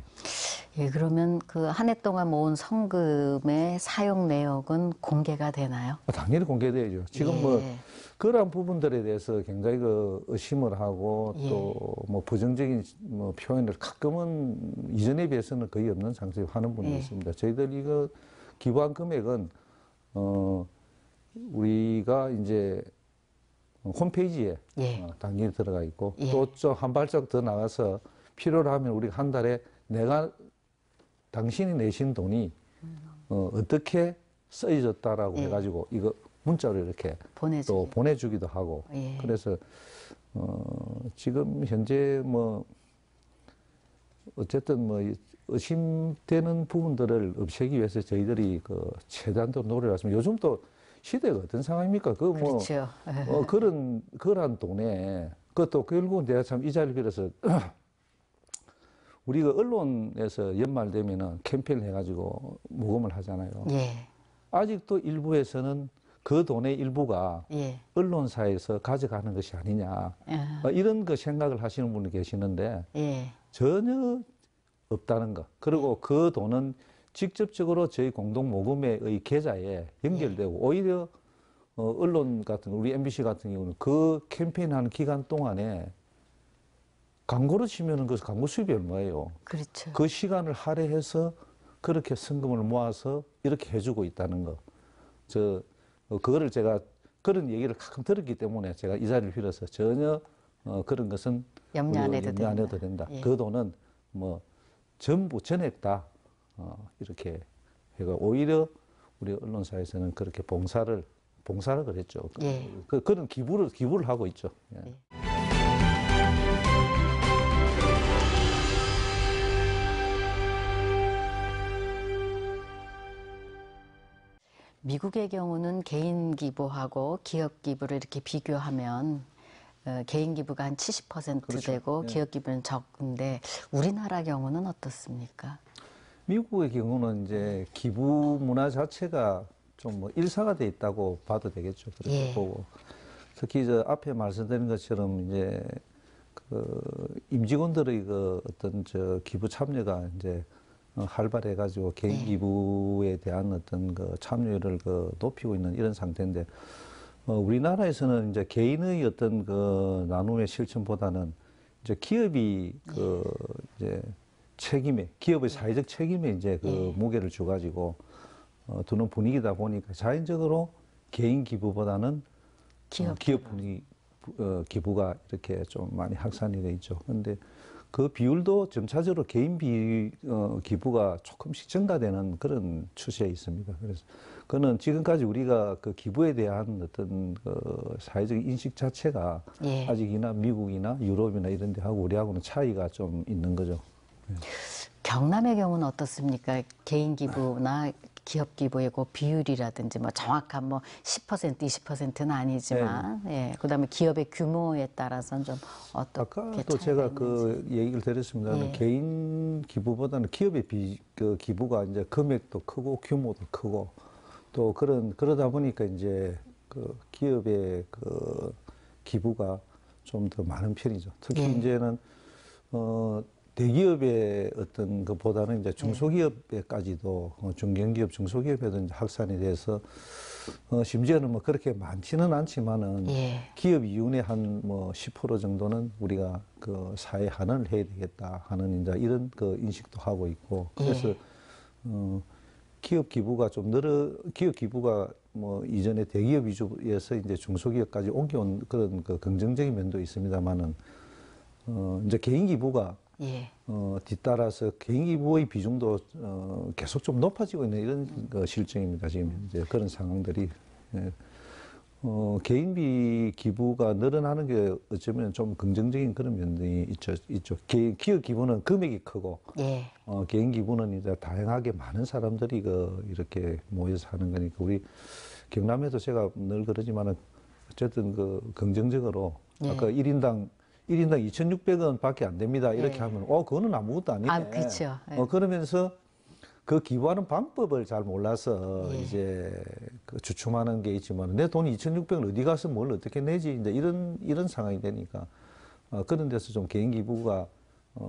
예, 그러면 그 한 해 동안 모은 성금의 사용 내역은 공개가 되나요? 당연히 공개돼야죠. 지금 예. 뭐 그러한 부분들에 대해서 굉장히 그 의심을 하고 예. 또 뭐 부정적인 뭐 표현을 가끔은 이전에 비해서는 거의 없는 상태로 하는 분이 예. 있습니다. 저희들 이거 기부한 금액은 우리가 이제 홈페이지에 예. 당연히 들어가 있고 예. 또 좀 한 발짝 더 나가서 필요로 하면 우리가 한 달에 내가 당신이 내신 돈이 어떻게 쓰여졌다라고 예. 해가지고 이거 문자로 이렇게 또 보내주기도 하고 예. 그래서 지금 현재 뭐 어쨌든 뭐 의심되는 부분들을 없애기 위해서 저희들이 그 최대한도 노력을 했습니다. 요즘 또 시대가 어떤 상황입니까? 그 뭐 그렇죠. 그런 돈에 그것도 결국은 내가 참 이 자리를 빌어서 우리가 언론에서 연말 되면은 캠페인을 해가지고 모금을 하잖아요. 예. 아직도 일부에서는 그 돈의 일부가 예. 언론사에서 가져가는 것이 아니냐 이런 그 생각을 하시는 분이 계시는데 예. 전혀 없다는 것. 그리고 그 돈은 직접적으로 저희 공동 모금회의 계좌에 연결되고 오히려 언론 같은 우리 MBC 같은 경우는 그 캠페인하는 기간 동안에 광고를 치면은 그 광고 수입이 얼마예요? 그렇죠. 그 시간을 할애해서 그렇게 성금을 모아서 이렇게 해주고 있다는 거. 그거를 제가 그런 얘기를 가끔 들었기 때문에 제가 이 자리를 빌어서 전혀 그런 것은 염려 안 해도 염려 안 해도 된다. 예. 그 돈은 뭐 전부 전액 다 이렇게 해가 오히려 우리 언론사에서는 그렇게 봉사를 그랬죠. 예. 그런 기부를 하고 있죠. 예. 예. 미국의 경우는 개인 기부하고 기업 기부를 이렇게 비교하면 개인 기부가 한 70% 그렇죠. 되고 예. 기업 기부는 적은데 우리나라 경우는 어떻습니까? 미국의 경우는 이제 기부 문화 자체가 좀 뭐 일사가 돼 있다고 봐도 되겠죠. 그렇게 예. 보고 특히 저 앞에 말씀드린 것처럼 이제 그 임직원들의 그 어떤 저 기부 참여가 이제 활발해가지고 개인 기부에 대한 어떤 그 참여율을 그 높이고 있는 이런 상태인데 우리나라에서는 이제 개인의 어떤 그 나눔의 실천보다는 이제 기업이 그 이제 기업의 사회적 책임에 이제 그 무게를 줘가지고 두는 분위기다 보니까 자연적으로 개인 기부보다는 기업 기부가 이렇게 좀 많이 확산이 돼 있죠. 그런데 그 비율도 점차적으로 개인 기부가 조금씩 증가되는 그런 추세에 있습니다. 그래서 그는 지금까지 우리가 그 기부에 대한 어떤 그 사회적 인식 자체가 예. 아직이나 미국이나 유럽이나 이런 데 하고 우리하고는 차이가 좀 있는 거죠. 경남의 경우는 어떻습니까? 개인 기부나 기업 기부의 그 비율이라든지 뭐 정확한 뭐 10%, 20%는 아니지만 예. 그다음에 기업의 규모에 따라서는 좀 어떻게 아까 차이가 또 제가 있는지. 그 얘기를 드렸습니다. 예. 개인 기부보다는 기업의 그 기부가 이제 금액도 크고 규모도 크고 또 그러다 보니까 이제 그 기업의 그 기부가 좀 더 많은 편이죠. 특히 예. 이제는 대기업의 어떤 것보다는 이제 중소기업에까지도 중견기업, 중소기업에도 이제 확산이 돼서 심지어는 뭐 그렇게 많지는 않지만은 예. 기업 이윤의 한 뭐 10% 정도는 우리가 그 사회 환원을 해야 되겠다 하는 이제 이런 그 인식도 하고 있고 그래서 예. 기업 기부가 좀 기업 기부가 뭐 이전에 대기업 위주에서 이제 중소기업까지 옮겨온 그런 그 긍정적인 면도 있습니다만은 이제 개인 기부가 예. 뒤따라서 개인 기부의 비중도 계속 좀 높아지고 있는 이런 그 실정입니다. 지금 이제 그런 상황들이. 예. 개인비 기부가 늘어나는 게 어쩌면 좀 긍정적인 그런 면이 있죠. 기업 기부는 금액이 크고, 예. 개인 기부는 이제 다양하게 많은 사람들이 이렇게 모여서 하는 거니까, 우리 경남에도 제가 늘 그러지만은, 어쨌든 긍정적으로, 예. 아까 1인당 2,600원 밖에 안 됩니다. 이렇게 예. 하면, 그거는 아무것도 아니네. 아, 그렇죠. 예. 그러면서 그 기부하는 방법을 잘 몰라서 예. 이제 그 주춤하는 게 있지만 내 돈 2,600원 어디 가서 뭘 어떻게 내지 이제 이런 상황이 되니까 그런 데서 좀 개인 기부가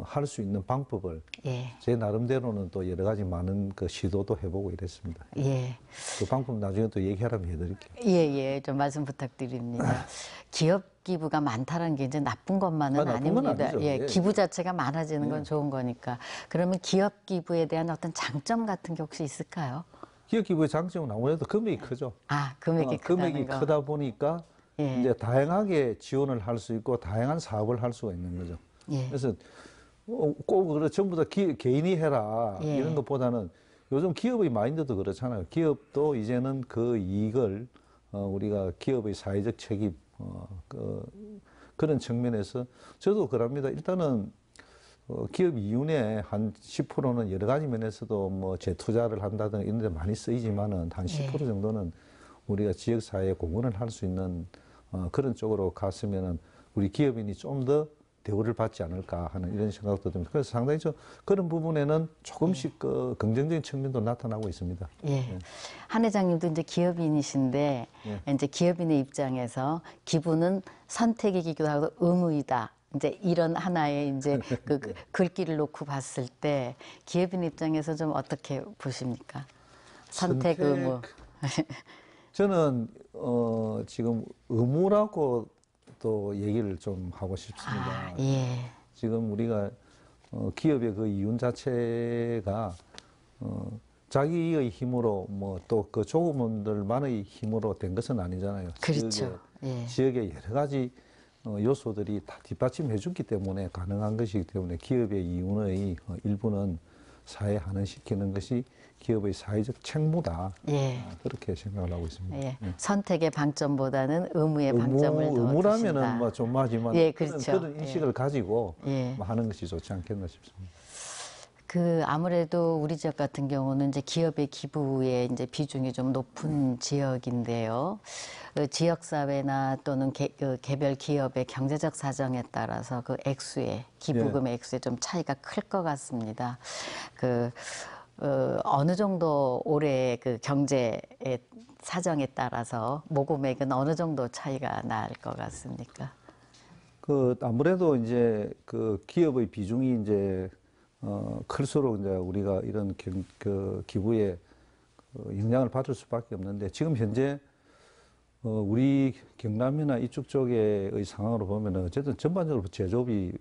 할 수 있는 방법을 예. 제 나름대로는 또 여러 가지 많은 그 시도도 해보고 이랬습니다. 예. 그 방법 나중에 또 얘기하라면 해드릴게요. 예, 예. 좀 말씀 부탁드립니다. 기업 기부가 많다는 게 이제 나쁜 것만은 나쁜 건 아닙니다. 아니죠. 예, 예. 기부 자체가 많아지는 건 예. 좋은 거니까. 그러면 기업 기부에 대한 어떤 장점 같은 게 혹시 있을까요? 기업 기부의 장점은 아무래도 금액이 크죠. 아, 금액이 크다는 금액이 거. 크다 보니까 예. 이제 다양하게 지원을 할 수 있고 다양한 사업을 할 수가 있는 거죠. 예. 그래서 꼭 전부 다 개인이 해라 예. 이런 것보다는 요즘 기업의 마인드도 그렇잖아요. 기업도 이제는 그 이익을 우리가 기업의 사회적 책임 그런 측면에서 저도 그럽니다. 일단은 기업 이윤의 한 10%는 여러 가지 면에서도 뭐 재투자를 한다든가 이런 데 많이 쓰이지만은 한 10% 정도는 우리가 지역 사회에 공헌을 할 수 있는 그런 쪽으로 갔으면은 우리 기업인이 좀 더 대우를 받지 않을까 하는 이런 생각도 듭니다. 그래서 상당히 그런 부분에는 조금씩 그 긍정적인 측면도 나타나고 있습니다. 예. 한 회장님도 이제 기업인이신데 예. 이제 기업인의 입장에서 기부는 선택이기도 하고 의무이다. 이제 이런 하나의 이제 그 글귀를 놓고 봤을 때 기업인 입장에서 좀 어떻게 보십니까? 선택 의무. 저는 지금 의무라고 또 얘기를 좀 하고 싶습니다. 아, 예. 지금 우리가 기업의 그 이윤 자체가 자기의 힘으로 뭐 또 그 조금들만의 힘으로 된 것은 아니잖아요. 그렇죠. 예. 지역의 여러 가지 요소들이 다 뒷받침해 줬기 때문에 가능한 것이기 때문에 기업의 이윤의 일부는 사회에 환원시키는 것이 기업의 사회적 책무다. 예. 그렇게 생각을 하고 있습니다. 예. 선택의 방점보다는 의무의 방점을 더 의무라면은 두신다. 뭐 좀 하지만 예, 그렇죠. 그런 인식을 가지고 예. 뭐 하는 것이 좋지 않겠나 싶습니다. 아무래도 우리 지역 같은 경우는 이제 기업의 기부의 이제 비중이 좀 높은 지역인데요. 지역사회나 또는 개별 기업의 경제적 사정에 따라서 그 액수에, 기부금의 액수에 좀 차이가 클 것 같습니다. 어느 정도 올해 그 경제의 사정에 따라서 모금액은 어느 정도 차이가 날 것 같습니까? 아무래도 이제 그 기업의 비중이 이제 클수록 이제 우리가 이런 기부에 영향을 받을 수밖에 없는데 지금 현재 우리 경남이나 이쪽 쪽의 상황으로 보면은 어쨌든 전반적으로 제조업이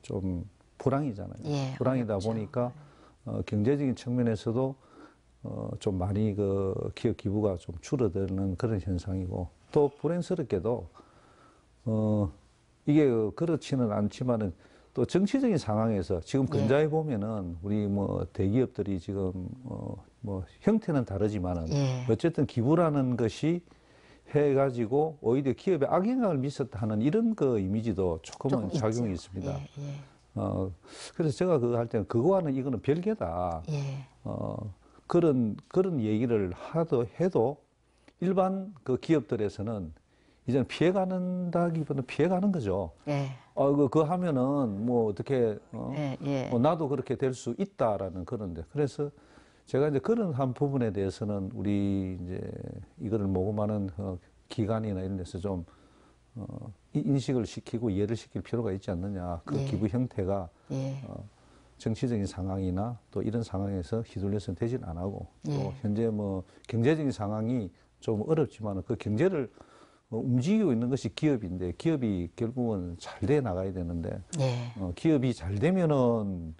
좀 불황이잖아요. 예, 불황이다 어렵죠. 보니까 경제적인 측면에서도 좀 많이 기업 기부가 좀 줄어드는 그런 현상이고 또 불행스럽게도 이게 그렇지는 않지만은 또 정치적인 상황에서 지금 근자에 보면은 우리 뭐 대기업들이 지금 뭐 형태는 다르지만은 어쨌든 기부라는 것이 해가지고 오히려 기업에 악영향을 미쳤다 하는 이런 이미지도 조금은 작용이 있습니다. 그래서 제가 그거 할 때는 그거와는 이거는 별개다. 그런 얘기를 해도 일반 기업들에서는 이제는 피해간다기보다는 피해가는 거죠. 그거 하면은 뭐 어떻게, 뭐 나도 그렇게 될 수 있다라는 그런데. 그래서 제가 이제 그런 한 부분에 대해서는 우리 이제 이거를 모금하는 기관이나 이런 데서 좀 인식을 시키고 이해를 시킬 필요가 있지 않느냐. 기부 형태가 정치적인 상황이나 또 이런 상황에서 휘둘려서 되진 안 하고 또 현재 뭐 경제적인 상황이 좀 어렵지만 그 경제를 움직이고 있는 것이 기업인데 기업이 결국은 잘 돼 나가야 되는데 예. 기업이 잘 되면은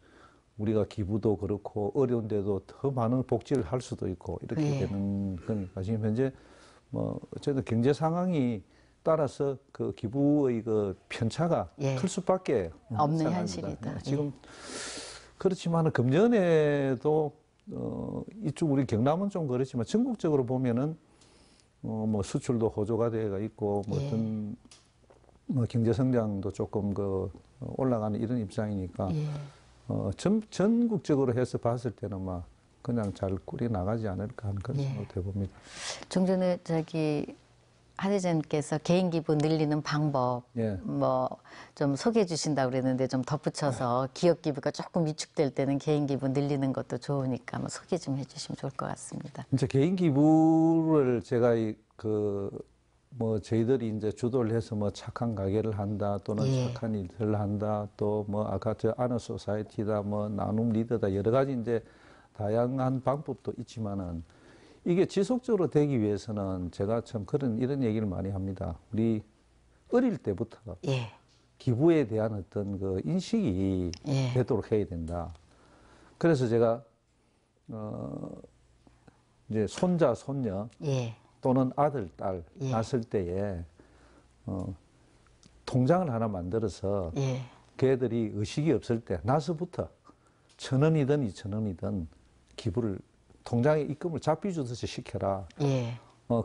우리가 기부도 그렇고 어려운데도 더 많은 복지를 할 수도 있고 이렇게 예. 되는 거니까 지금 현재 뭐 어쨌든 경제 상황이 따라서 그 기부의 그 편차가 예. 클 수밖에 없는 상황입니다. 현실이다. 지금 그렇지만은 금년에도 이쪽 우리 경남은 좀 그렇지만 전국적으로 보면은 뭐 수출도 호조가 되어 있고 뭐 예. 어떤 뭐 경제 성장도 조금 올라가는 이런 입장이니까 예. 전국적으로 해서 봤을 때는 막 그냥 잘 꾸려 나가지 않을까 하는 그런 예. 생각도 해봅니다. 좀 전에 한 회장님께서 개인 기부 늘리는 방법 예. 뭐 좀 소개해 주신다고 그랬는데 좀 덧붙여서 기업 기부가 조금 위축될 때는 개인 기부 늘리는 것도 좋으니까 뭐 소개 좀 해주시면 좋을 것 같습니다. 이제 개인 기부를 제가 뭐 저희들이 이제 주도를 해서 뭐 착한 가게를 한다 또는 예. 착한 일들을 한다 또 뭐 아까 저 아너 소사이티다 뭐 나눔 리더다 여러 가지 이제 다양한 방법도 있지만은 이게 지속적으로 되기 위해서는 제가 참 이런 얘기를 많이 합니다. 우리 어릴 때부터 예. 기부에 대한 어떤 그 인식이 예. 되도록 해야 된다. 그래서 제가 이제 손자, 손녀 예. 또는 아들, 딸 예. 낳았을 때에 통장을 하나 만들어서 예. 걔들이 의식이 없을 때 나서부터 1,000원이든 2,000원이든 기부를 통장에 입금을 잡비 주듯이 시켜라. 예.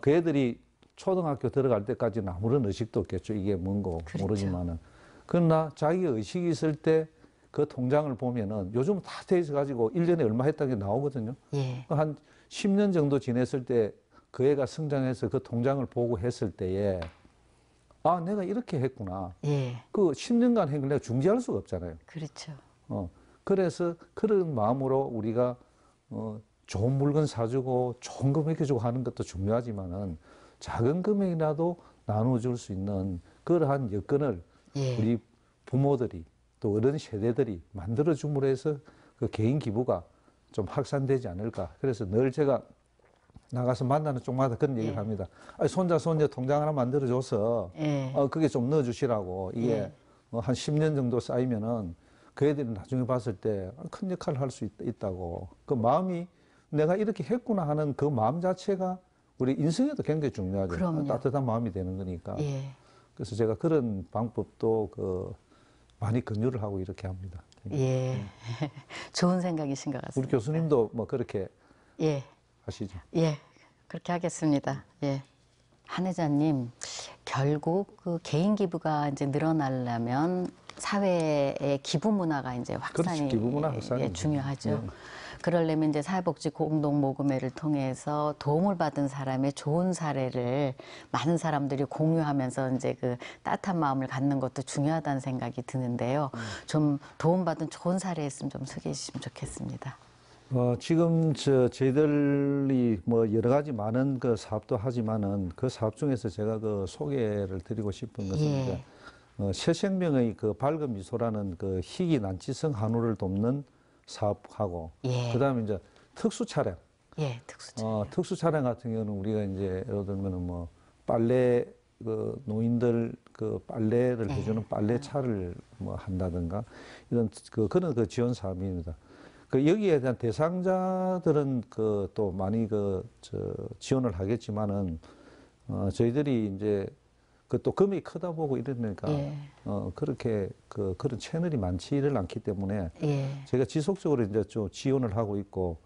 그 애들이 초등학교 들어갈 때까지는 아무런 의식도 없겠죠. 이게 뭔고 그렇죠. 모르지만은. 그러나 자기 의식이 있을 때 그 통장을 보면은 요즘 다 돼 있어가지고 1년에 얼마 했다는 게 나오거든요. 예. 한 10년 정도 지냈을 때 그 애가 성장해서 그 통장을 보고 했을 때에 아, 내가 이렇게 했구나. 예. 그 10년간 한 걸 내가 중지할 수가 없잖아요. 그렇죠. 그래서 그런 마음으로 우리가 좋은 물건 사주고 좋은 거 먹여주고 하는 것도 중요하지만은 작은 금액이라도 나눠줄 수 있는 그러한 여건을 예. 우리 부모들이 또 어른 세대들이 만들어줌으로 해서 그 개인 기부가 좀 확산되지 않을까. 그래서 늘 제가 나가서 만나는 쪽마다 그런 얘기를 예. 합니다. 아니, 손자, 손녀 통장 하나 만들어줘서 예. 그게 좀 넣어주시라고. 이게 예. 한 10년 정도 쌓이면은 그 애들이 나중에 봤을 때 큰 역할을 할 수 있다고. 그 마음이 내가 이렇게 했구나 하는 그 마음 자체가 우리 인생에도 굉장히 중요하죠. 그럼요. 따뜻한 마음이 되는 거니까. 예. 그래서 제가 그런 방법도 많이 권유를 하고 이렇게 합니다. 예. 좋은 생각이신 것 우리 같습니다. 교수님도 뭐 그렇게 예. 하시죠. 예. 그렇게 하겠습니다. 예. 한 회장님, 결국 그 개인 기부가 이제 늘어나려면 사회의 기부 문화가 이제 확산이 그렇지, 기부 문화 확산이 예, 중요하죠. 네. 그러려면 이제 사회복지 공동 모금회를 통해서 도움을 받은 사람의 좋은 사례를 많은 사람들이 공유하면서 이제 그 따뜻한 마음을 갖는 것도 중요하다는 생각이 드는데요. 좀 도움받은 좋은 사례 있으면 좀 소개해 주시면 좋겠습니다. 지금 저희들이 뭐 여러 가지 많은 그 사업도 하지만은 그 사업 중에서 제가 그 소개를 드리고 싶은 것은 예. 이제 새 생명의 그 밝은 미소라는 그 희귀 난치성 한우를 돕는 사업하고 예. 그다음에 이제 특수 차량. 예, 특수차. 특수 차량 같은 경우는 우리가 이제 예를 들면은 뭐 빨래 그 노인들 그 빨래를 네. 해주는 빨래차를 뭐 한다든가 이런 그런 그 지원 사업입니다. 그 여기에 대한 대상자들은 또 많이 지원을 하겠지만은 저희들이 이제 또 금액이 크다 보고 이러니까 예. 그렇게 그런 채널이 많지를 않기 때문에 예. 제가 지속적으로 이제 좀 지원을 하고 있고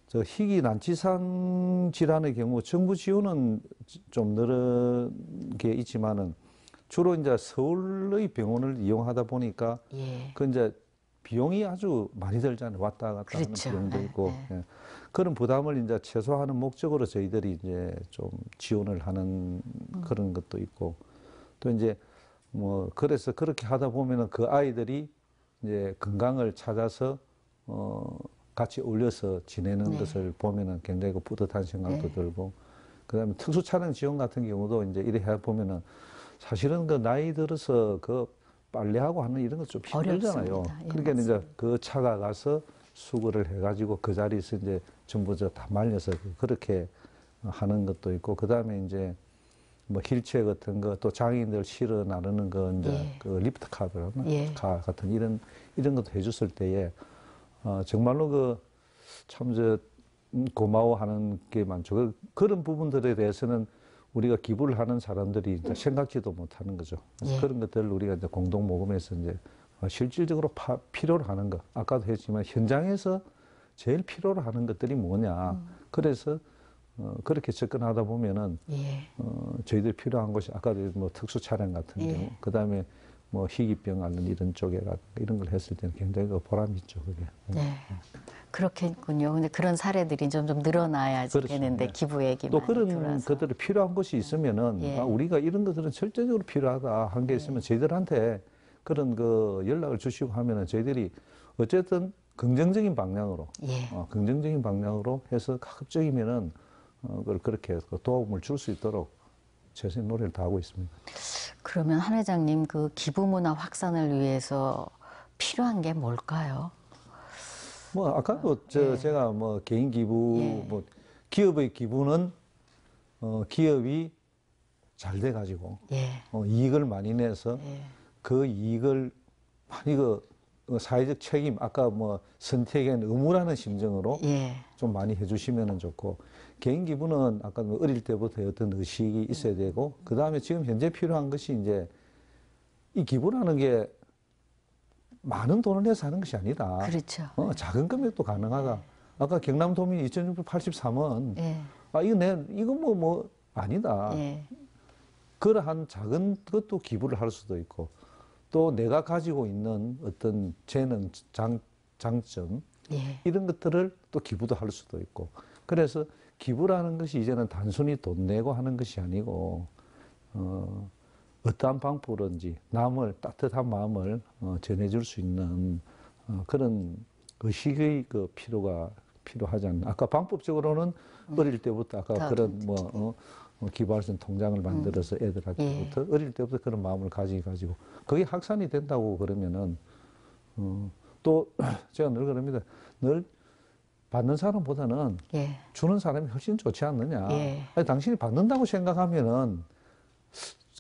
저 희귀 난치상 질환의 경우 정부 지원은 좀 늘은 게 있지만은 주로 이제 서울의 병원을 이용하다 보니까 예. 그 이제 비용이 아주 많이 들잖아요. 왔다 갔다 그렇죠. 하는 비용도 네, 있고 네. 예. 그런 부담을 이제 최소화하는 목적으로 저희들이 이제 좀 지원을 하는 그런 것도 있고 또 이제 뭐 그래서 그렇게 하다 보면은 그 아이들이 이제 건강을 찾아서 같이 어울려서 지내는 네. 것을 보면은 굉장히 뿌듯한 생각도 네. 들고 그다음에 특수 차량 지원 같은 경우도 이제 이래 해 보면은 사실은 그 나이 들어서 그 빨래하고 하는 이런 거 좀 힘들잖아요. 어렵습니다. 예, 그러니까 이제 맞습니다. 그 차가 가서 수거를 해가지고 그 자리에서 이제 전부 다 말려서 그렇게 하는 것도 있고, 그 다음에 이제 뭐 휠체어 같은 거, 또 장애인들 실어 나르는 거, 이제 예. 그 리프트 카드라나 예. 카 같은 이런 것도 해줬을 때에 정말로 그 참 고마워하는 게 많죠. 그런 부분들에 대해서는 우리가 기부를 하는 사람들이 이제 생각지도 못하는 거죠. 그래서 예. 그런 것들을 우리가 이제 공동 모금에서 이제 실질적으로 필요로 하는 것, 아까도 했지만 현장에서 제일 필요로 하는 것들이 뭐냐. 그래서 그렇게 접근하다 보면은 예. 저희들이 필요한 것이 아까도 뭐 특수 차량 같은 예. 경우, 그 다음에 뭐 희귀병 앓는 이런 쪽에 이런 걸 했을 때는 굉장히 그 보람이 있죠, 그게. 네. 그렇겠군요. 근데 그런 사례들이 점점 늘어나야지 그렇죠. 되는데 네. 기부액이 또 많이 그런 들어와서. 것들이 필요한 것이 있으면은 예. 우리가 이런 것들은 절대적으로 필요하다 한 게 있으면 저희들한테 그런 그 연락을 주시고 하면은 저희들이 어쨌든 긍정적인 방향으로 예. 긍정적인 방향으로 해서 가급적이면은 그걸 그렇게 도움을 줄 수 있도록 최선의 노력을 다하고 있습니다. 그러면 한 회장님 그 기부 문화 확산을 위해서 필요한 게 뭘까요? 뭐 아까도 예. 제가 뭐 개인 기부, 예. 뭐 기업의 기부는 기업이 잘 돼 가지고 예. 이익을 많이 내서 예. 그 이익을 많이 사회적 책임, 아까 뭐 선택엔 의무라는 심정으로 예. 좀 많이 해주시면 좋고, 개인 기부는 아까 뭐 어릴 때부터 어떤 의식이 있어야 되고, 그 다음에 지금 현재 필요한 것이 이제 이 기부라는 게 많은 돈을 내서 하는 것이 아니다. 그렇죠. 작은 금액도 가능하다. 아까 경남도민 2,683원. 예. 이거 뭐 아니다. 예. 그러한 작은 것도 기부를 할 수도 있고, 또 내가 가지고 있는 어떤 재능, 장점, 예. 이런 것들을 또 기부도 할 수도 있고. 그래서 기부라는 것이 이제는 단순히 돈 내고 하는 것이 아니고, 어떠한 방법으로든지 남을, 따뜻한 마음을 전해줄 수 있는 그런 의식의 그 필요가 필요하지 않나. 아까 방법적으로는 어릴 때부터 아까 그런 기부할 수 있는 통장을 만들어서 애들한테부터 어릴 때부터 그런 마음을 가지고 그게 확산이 된다고 그러면은 또 제가 늘 그럽니다. 늘 받는 사람보다는 예. 주는 사람이 훨씬 좋지 않느냐. 예. 아니, 당신이 받는다고 생각하면은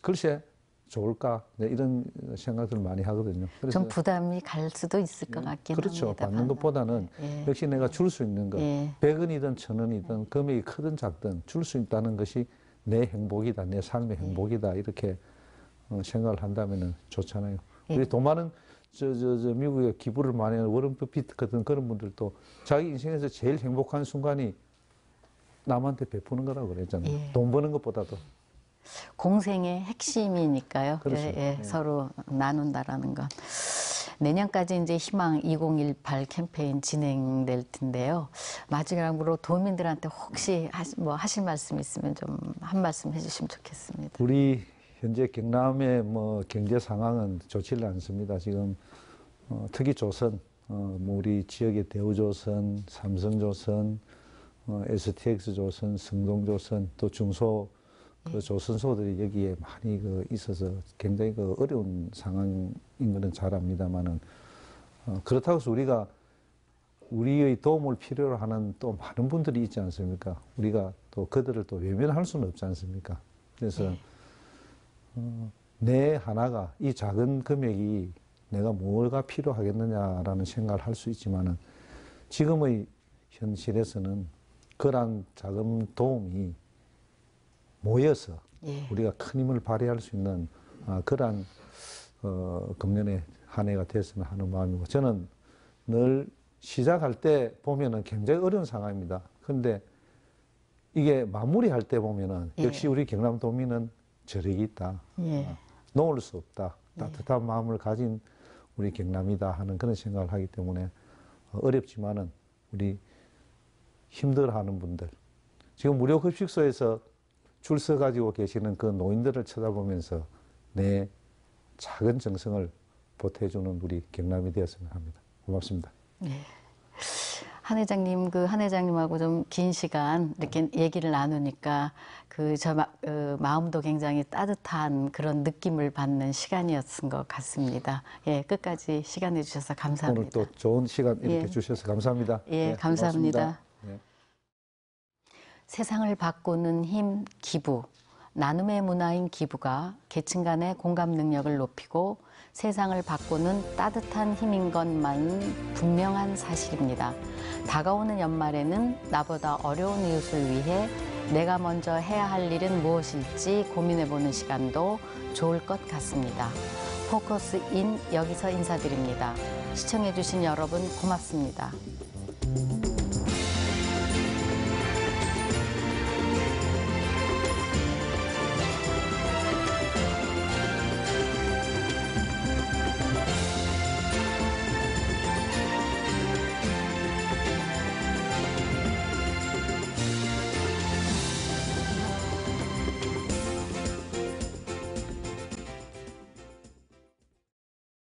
글쎄 좋을까, 네, 이런 생각들을 많이 하거든요. 그래서 좀 부담이 갈 수도 있을 것 같긴 그렇죠. 합니다. 받는 것보다는 예. 역시 내가 줄 수 있는 것, 예. 100원이든 1000원이든 금액이 크든 작든 줄 수 있다는 것이 내 행복이다, 내 삶의 행복이다, 이렇게 생각을 한다면은 좋잖아요. 예. 우리 돈 많은 미국에 기부를 많이 하는 워런 버핏 같은 그런 분들도 자기 인생에서 제일 행복한 순간이 남한테 베푸는 거라고 그랬잖아요. 예. 돈 버는 것보다도. 공생의 핵심이니까요. 그렇죠. 예, 서로 나눈다라는 건. 내년까지 이제 희망 2018 캠페인 진행될 텐데요. 마지막으로 도민들한테 혹시 하실 말씀 있으면 좀 한 말씀 해주시면 좋겠습니다. 우리 현재 경남의 뭐 경제 상황은 좋지를 않습니다. 지금 특히 조선, 뭐 우리 지역의 대우조선, 삼성조선, STX조선, 성동조선, 또 중소 그 조선소들이 여기에 많이 있어서 굉장히 어려운 상황인 것은 잘 압니다만은 그렇다고 해서 우리가 우리의 도움을 필요로 하는 또 많은 분들이 있지 않습니까? 우리가 또 그들을 또 외면할 수는 없지 않습니까? 그래서 내 하나가 이 작은 금액이 내가 뭐가 필요하겠느냐라는 생각을 할 수 있지만은 지금의 현실에서는 그러한 작은 도움이 모여서 우리가 큰 힘을 발휘할 수 있는 그러한 금년의 한 해가 됐으면 하는 마음이고, 저는 늘 시작할 때 보면은 굉장히 어려운 상황입니다. 그런데 이게 마무리할 때 보면은 역시 우리 경남도민은 저력이 있다. 놓을 수 없다. 따뜻한 마음을 가진 우리 경남이다 하는 그런 생각을 하기 때문에 어렵지만은 우리 힘들어하는 분들, 지금 무료급식소에서 줄 서 가지고 계시는 그 노인들을 쳐다보면서 내 작은 정성을 보태주는 우리 경남이 되었으면 합니다. 고맙습니다. 네. 한 회장님, 한 회장님하고 좀 긴 시간 이렇게 얘기를 나누니까 마음도 굉장히 따뜻한 그런 느낌을 받는 시간이었던 것 같습니다. 예, 끝까지 시간 내주셔서 감사합니다. 오늘 또 좋은 시간 이렇게 주셔서 감사합니다. 예, 감사합니다. 고맙습니다. 예. 세상을 바꾸는 힘 기부, 나눔의 문화인 기부가 계층 간의 공감 능력을 높이고 세상을 바꾸는 따뜻한 힘인 것만은 분명한 사실입니다. 다가오는 연말에는 나보다 어려운 이웃을 위해 내가 먼저 해야 할 일은 무엇일지 고민해보는 시간도 좋을 것 같습니다. 포커스 인 여기서 인사드립니다. 시청해주신 여러분 고맙습니다.